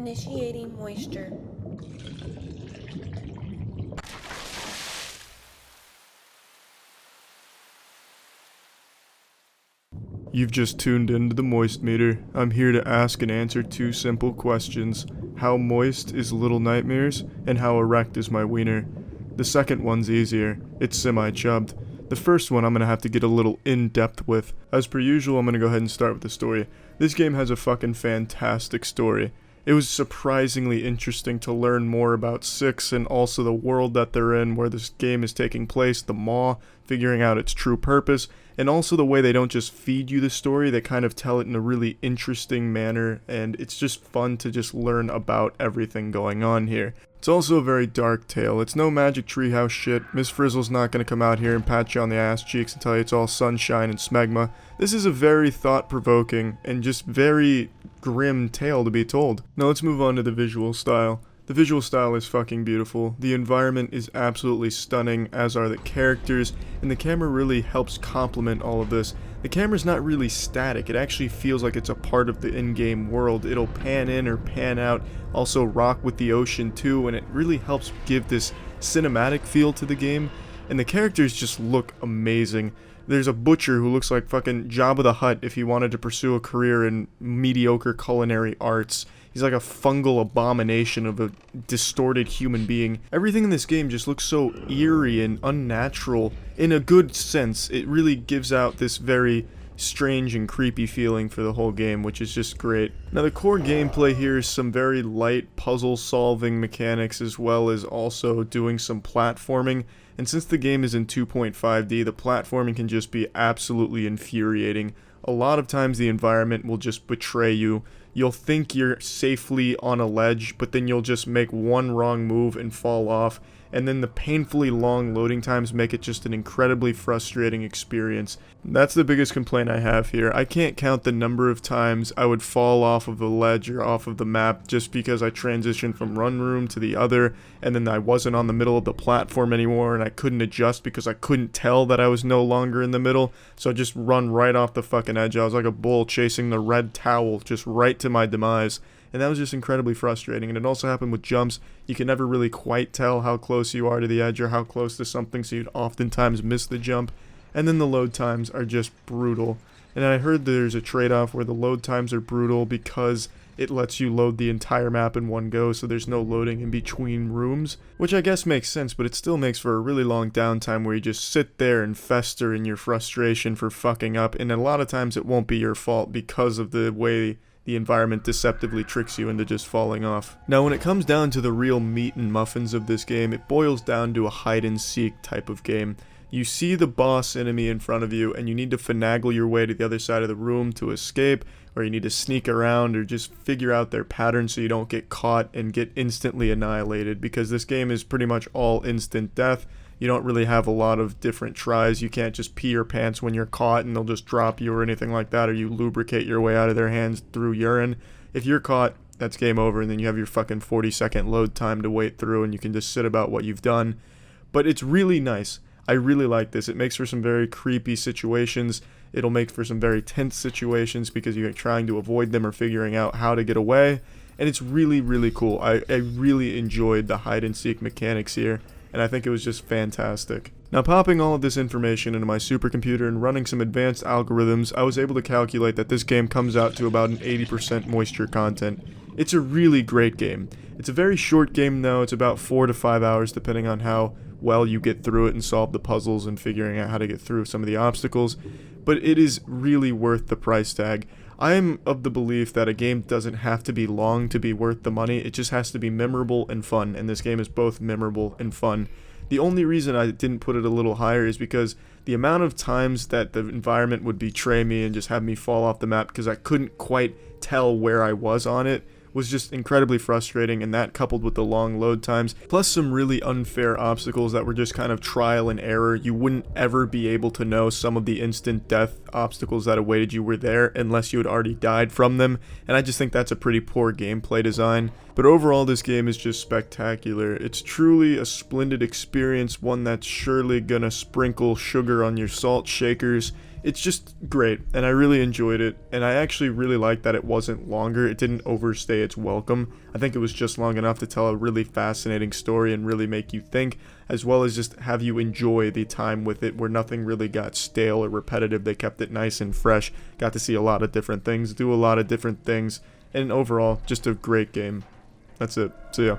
Initiating moisture. You've just tuned into the Moist Meter. I'm here to ask and answer two simple questions. How moist is Little Nightmares, and how erect is my wiener? The second one's easier. It's semi-chubbed. The first one I'm gonna have to get a little in-depth with. As per usual, I'm gonna go ahead and start with the story. This game has a fucking fantastic story. It was surprisingly interesting to learn more about Six and also the world that they're in, where this game is taking place, the Maw, figuring out its true purpose, and also the way they don't just feed you the story, they kind of tell it in a really interesting manner, and it's just fun to just learn about everything going on here. It's also a very dark tale. It's no Magic Treehouse shit. Miss Frizzle's not gonna come out here and pat you on the ass cheeks and tell you it's all sunshine and smegma. This is a very thought-provoking and just very grim tale to be told. Now let's move on to the visual style. The visual style is fucking beautiful. The environment is absolutely stunning, as are the characters, and the camera really helps complement all of this. The camera's not really static, it actually feels like it's a part of the in-game world. It'll pan in or pan out, also rock with the ocean too, and it really helps give this cinematic feel to the game, and the characters just look amazing. There's a butcher who looks like fucking Jabba the Hutt if he wanted to pursue a career in mediocre culinary arts. He's like a fungal abomination of a distorted human being. Everything in this game just looks so eerie and unnatural. In a good sense, it really gives out this very strange and creepy feeling for the whole game, which is just great. Now the core gameplay here is some very light puzzle solving mechanics, as well as also doing some platforming. And since the game is in 2.5D, the platforming can just be absolutely infuriating. A lot of times the environment will just betray you. You'll think you're safely on a ledge, but then you'll just make one wrong move and fall off, and then the painfully long loading times make it just an incredibly frustrating experience. That's the biggest complaint I have here. I can't count the number of times I would fall off of a ledge or off of the map just because I transitioned from one room to the other, and then I wasn't on the middle of the platform anymore, and I couldn't adjust because I couldn't tell that I was no longer in the middle, so I just run right off the fucking edge. I was like a bull chasing the red towel just right to my demise. And that was just incredibly frustrating. And it also happened with jumps. You can never really quite tell how close you are to the edge or how close to something, so you'd oftentimes miss the jump. And then the load times are just brutal. And I heard there's a trade-off where the load times are brutal because it lets you load the entire map in one go, so there's no loading in between rooms, which I guess makes sense, but it still makes for a really long downtime where you just sit there and fester in your frustration for fucking up, and a lot of times it won't be your fault because of the way the environment deceptively tricks you into just falling off. Now when it comes down to the real meat and muffins of this game, it boils down to a hide-and-seek type of game. You see the boss enemy in front of you, and you need to finagle your way to the other side of the room to escape, or you need to sneak around or just figure out their pattern so you don't get caught and get instantly annihilated, because this game is pretty much all instant death. You don't really have a lot of different tries. You can't just pee your pants when you're caught and they'll just drop you or anything like that, or you lubricate your way out of their hands through urine. If you're caught, that's game over, and then you have your fucking 40-second load time to wait through, and you can just sit about what you've done. But it's really nice. I really like this. It makes for some very creepy situations. It'll make for some very tense situations because you're trying to avoid them or figuring out how to get away. And it's really, really cool. I really enjoyed the hide-and-seek mechanics here, and I think it was just fantastic. Now, popping all of this information into my supercomputer and running some advanced algorithms, I was able to calculate that this game comes out to about an 80% moisture content. It's a really great game. It's a very short game though. It's about 4 to 5 hours depending on how well you get through it and solve the puzzles and figuring out how to get through some of the obstacles, but it is really worth the price tag. I am of the belief that a game doesn't have to be long to be worth the money. It just has to be memorable and fun, and this game is both memorable and fun. The only reason I didn't put it a little higher is because the amount of times that the environment would betray me and just have me fall off the map because I couldn't quite tell where I was on it was just incredibly frustrating, and that coupled with the long load times, plus some really unfair obstacles that were just kind of trial and error. You wouldn't ever be able to know some of the instant death obstacles that awaited you were there unless you had already died from them, and I just think that's a pretty poor gameplay design. But overall, this game is just spectacular. It's truly a splendid experience, one that's surely gonna sprinkle sugar on your salt shakers. it's just great, and I really enjoyed it, and I actually really liked that it wasn't longer. It didn't overstay its welcome. I think it was just long enough to tell a really fascinating story and really make you think, as well as just have you enjoy the time with it, where nothing really got stale or repetitive. They kept it nice and fresh, got to see a lot of different things, do a lot of different things, and overall, just a great game. That's it. So yeah.